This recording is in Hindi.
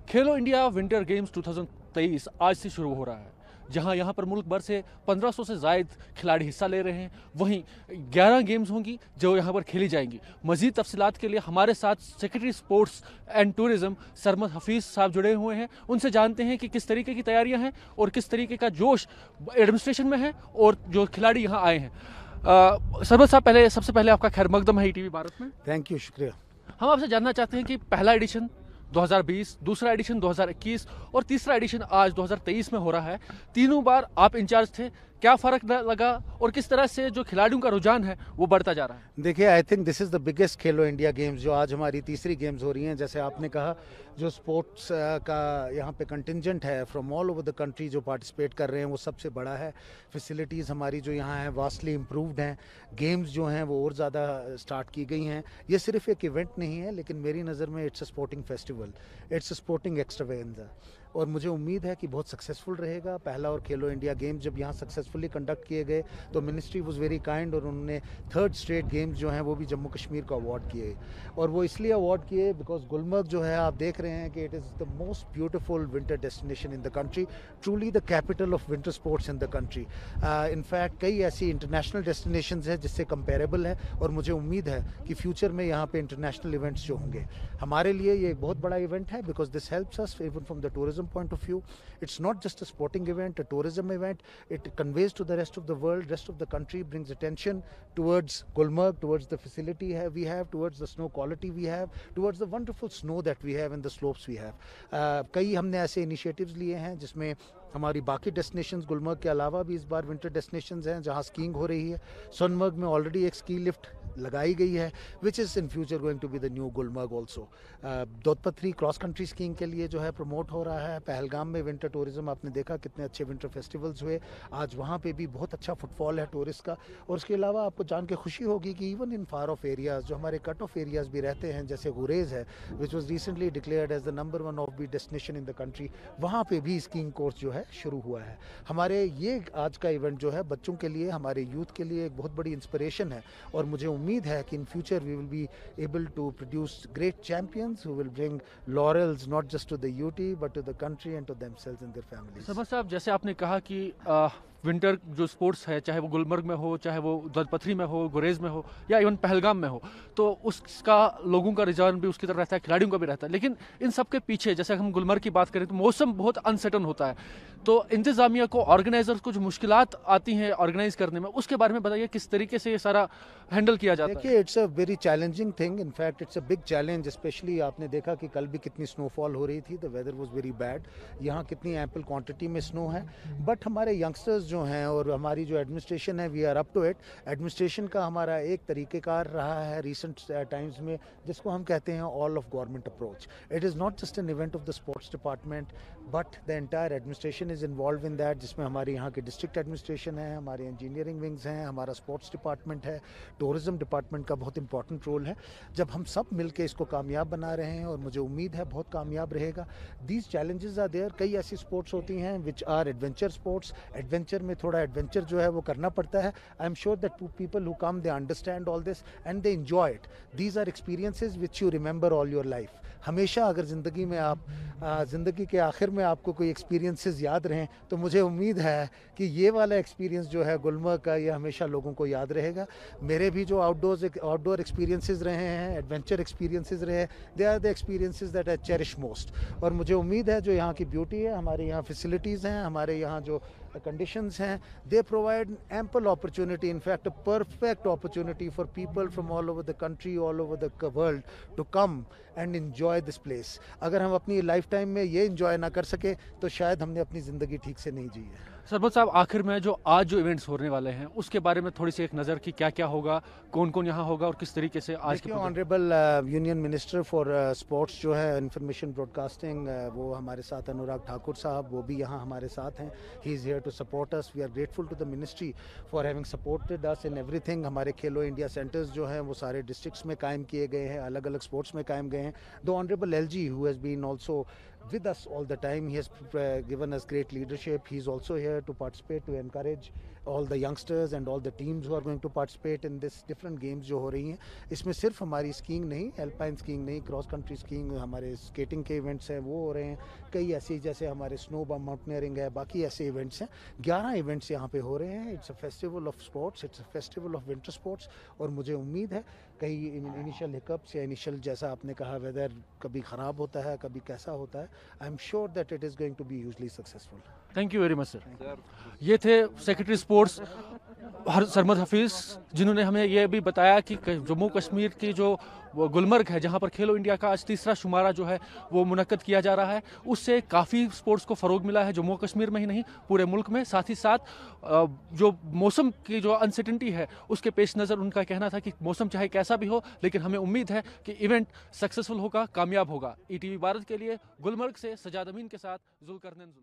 खेलो इंडिया विंटर गेम्स 2023 आज से शुरू हो रहा है, जहां यहां पर मुल्क भर से 1500 से ज़ायद खिलाड़ी हिस्सा ले रहे हैं। वहीं 11 गेम्स होंगी जो यहां पर खेली जाएंगी। मजीद तफसीलात के लिए हमारे साथ secretary sports and tourism Sarmad Hafeez साहब जुड़े हुए हैं। उनसे जानते हैं कि किस तरीके की तैयारियां हैं और किस तरीके का जोश एडमिनिस्ट्रेशन में है और जो खिलाड़ी यहाँ आए हैं। सरमद साहब, सबसे पहले आपका खैर मकदम है ईटीवी भारत में। थैंक यू, शुक्रिया। हम आपसे जानना चाहते हैं कि पहला एडिशन 2020, दूसरा एडिशन 2021 और तीसरा एडिशन आज 2023 में हो रहा है। तीनों बार आप इंचार्ज थे, क्या फ़र्क लगा और किस तरह से जो खिलाड़ियों का रुझान है वो बढ़ता जा रहा है? देखिए, I think this is the biggest Khelo India games, जो आज हमारी तीसरी गेम्स हो रही हैं। जैसे आपने कहा, जो स्पोर्ट्स का यहाँ पे कंटिंजेंट है from all over the country जो पार्टिसिपेट कर रहे हैं, वो सबसे बड़ा है। फैसिलिटीज़ हमारी जो यहाँ हैं वास्टली इम्प्रूव्ड हैं। गेम्स जो हैं वो और ज़्यादा स्टार्ट की गई हैं। ये सिर्फ एक इवेंट नहीं है, लेकिन मेरी नज़र में it's a sporting festival, it's a sporting extravaganza, और मुझे उम्मीद है कि बहुत सक्सेसफुल रहेगा। पहला और खेलो इंडिया गेम्स जब यहाँ सक्सेसफुली कंडक्ट किए गए तो मिनिस्ट्री वाज वेरी काइंड, और उन्होंने थर्ड स्टेट गेम्स जो हैं वो भी जम्मू कश्मीर को अवार्ड किए। और वो इसलिए अवार्ड किए बिकॉज गुलमर्ग जो है, आप देख रहे हैं कि it is the most beautiful winter destination in the country, truly the capital of winter sports in the country. In fact कई ऐसी इंटरनेशनल डेस्टिनेशंस हैं जिससे कंपेरेबल है, और मुझे उम्मीद है कि फ्यूचर में यहाँ पे इंटरनेशनल इवेंट्स जो होंगे हमारे लिए ये एक बहुत बड़ा इवेंट है, because this helps us even from the tourism point of view. It's not just a sporting event, a tourism event. It conveys to the rest of the world, rest of the country, brings attention towards Gulmarg, towards the facility we have, towards the snow quality we have, towards the wonderful snow that we have and the slopes we have. कई हमने ऐसे initiatives लिए हैं जिसमें हमारी बाकी डेस्टिनेशंस गुलमर्ग के अलावा भी इस बार विंटर डेस्टिनेशंस हैं जहां स्कीइंग हो रही है। सोनमर्ग में ऑलरेडी एक स्की लिफ्ट लगाई गई है, which is in future going to be the new Gulmarg also. Doodhpathri cross country skiing के लिए जो है प्रमोट हो रहा है। पहलगाम में विंटर टूरिज्म, आपने देखा कितने अच्छे विंटर फेस्टिवल्स हुए, आज वहाँ पे भी बहुत अच्छा फुटफॉल है टूरिस्ट का। और उसके अलावा आपको जान के खुशी होगी कि even in far of areas, जो हमारे कट ऑफ एरियाज़ भी रहते हैं, जैसे गुरेज है which was recently declared as the number 1 of best destination in the country, वहाँ पे भी स्कीइंग कोर्स जो है शुरू हुआ है। हमारे ये आज का इवेंट जो है बच्चों के लिए, हमारे यूथ के लिए एक बहुत बड़ी इंस्पिरेशन है, और मुझे उम्मीद है कि in future we will be able to produce great champions who will bring laurels not just to the UT but to the country and to themselves and their families. Sarmad साहब, जैसे आपने कहा कि विंटर जो स्पोर्ट्स है, चाहे वो गुलमर्ग में हो, चाहे वो दोदपथरी में हो, गुरेज में हो, या इवन पहलगाम में हो, तो उसका लोगों का रुझान भी उसकी तरफ रहता है, खिलाड़ियों का भी रहता है। लेकिन इन सब के पीछे, जैसे हम गुलमर्ग की बात करें तो मौसम बहुत अनसर्टन होता है, तो इंतजामिया को, ऑर्गेनाइजर्स को जो मुश्किलात आती हैं ऑर्गेनाइज करने में, उसके बारे में बताइए किस तरीके से ये सारा हैंडल किया जाता है? देखिए, it's a very challenging thing, in fact it's a big challenge. Specially आपने देखा कि कल भी कितनी स्नोफॉल हो रही थी, the weather was very bad. यहाँ कितनी एम्पल क्वांटिटी में स्नो है, बट हमारे यंगस्टर्स जो हैं और हमारी जो एडमिनिस्ट्रेशन है, we are up to it. Administration का हमारा एक तरीक़ेकार रहा है रिसेंट टाइम्स में, जिसको हम कहते हैं all of government approach. It is not just an event of the sports department, but the entire administration is involve in that, जिसमें हमारे यहाँ के डिस्ट्रिक्ट एडमिनिस्ट्रेशन है, हमारे इंजीनियरिंग विंग्स हैं, हमारा स्पोर्ट्स डिपार्टमेंट है, टूरिज्म डिपार्टमेंट का बहुत इंपॉर्टेंट रोल है। जब हम सब मिलकर इसको कामयाब बना रहे हैं, और मुझे उम्मीद है बहुत कामयाब रहेगा। These challenges are there. कई ऐसी स्पोर्ट्स होती हैं which are adventure sports, adventure में थोड़ा एडवेंचर जो है वो करना पड़ता है। I am sure that people who come they understand all this and they enjoy it. These are experiences which you remember all your life. हमेशा अगर ज़िंदगी में आप ज़िंदगी के आखिर में आपको कोई एक्सपीरियंसेस याद रहें, तो मुझे उम्मीद है कि ये वाला एक्सपीरियंस जो है गुलमर्ग का, ये हमेशा लोगों को याद रहेगा। मेरे भी जो आउटडोर एक्सपीरियंसेस रहे हैं, एडवेंचर एक्सपीरियंसेस रहे हैं, they are the experiences that I cherish most. और मुझे उम्मीद है जो यहाँ की ब्यूटी है, हमारे यहाँ फैसिलिटीज़ हैं, हमारे यहाँ जो conditions हैं, they provide ample opportunity, in fact a perfect opportunity for people from all over the country, all over the world to come and enjoy this place. अगर हम अपनी लाइफ टाइम में ये enjoy ना कर सके तो शायद हमने अपनी ज़िंदगी ठीक से नहीं जी है। सरमद साहब, आखिर में जो आज जो इवेंट्स होने वाले हैं उसके बारे में थोड़ी सी एक नज़र की, क्या क्या होगा, कौन कौन यहाँ होगा और किस तरीके से आज के honourable union minister for sports जो है, इंफॉर्मेशन ब्रॉडकास्टिंग, वो हमारे साथ अनुराग ठाकुर साहब, वो भी यहाँ हमारे साथ हैं। He is here to support us. We are grateful to the ministry for having supported us in everything. हमारे खेलो इंडिया सेंटर्स जो हैं वो सारे डिस्ट्रिक्ट्स में कायम किए गए हैं, अलग अलग स्पोर्ट्स में कायम गए हैं। The honourable LG who has been also with us all the time, he has given us great leadership. He is also here to participate, to encourage all the youngsters and all the teams who are going to participate in this different games जो हो रही हैं. इसमें सिर्फ हमारी स्कीइंग नहीं, एल्पाइन स्कीइंग नहीं, क्रॉस कंट्री स्कीइंग, हमारे स्केटिंग के इवेंट्स हैं वो हो रहे हैं. कई ऐसे जैसे हमारे स्नो माउंटेनियरिंग है, बाकी ऐसे इवेंट्स हैं. 11 इवेंट्स यहाँ पे हो रहे हैं. It's a festival of sports, it's a festival of winter sports. और मुझे उम्मीद है कई इनिशियल हिकअप्स या इनिशियल जैसा आपने कहा वेदर कभी ख़राब होता है, कभी कैसा होता है, I am sure that it is going to be hugely successful. Thank you very much sir. ये थे सेक्रेटरी स्पोर्ट्स सरमद हफीज़, जिन्होंने हमें ये भी बताया कि जम्मू कश्मीर की जो गुलमर्ग है, जहां पर खेलो इंडिया का आज तीसरा शुमारा जो है वो मुनक्कद किया जा रहा है, उससे काफ़ी स्पोर्ट्स को फ़रोग मिला है, जम्मू कश्मीर में ही नहीं पूरे मुल्क में. साथ ही साथ जो मौसम की जो अनसर्टेनिटी है उसके पेश नज़र उनका कहना था कि मौसम चाहे कैसा भी हो, लेकिन हमें उम्मीद है कि इवेंट सक्सेसफुल होगा, कामयाब होगा. ETV भारत के लिए गुलमर्ग से सजाद अमीन के साथ जुल्करनैन.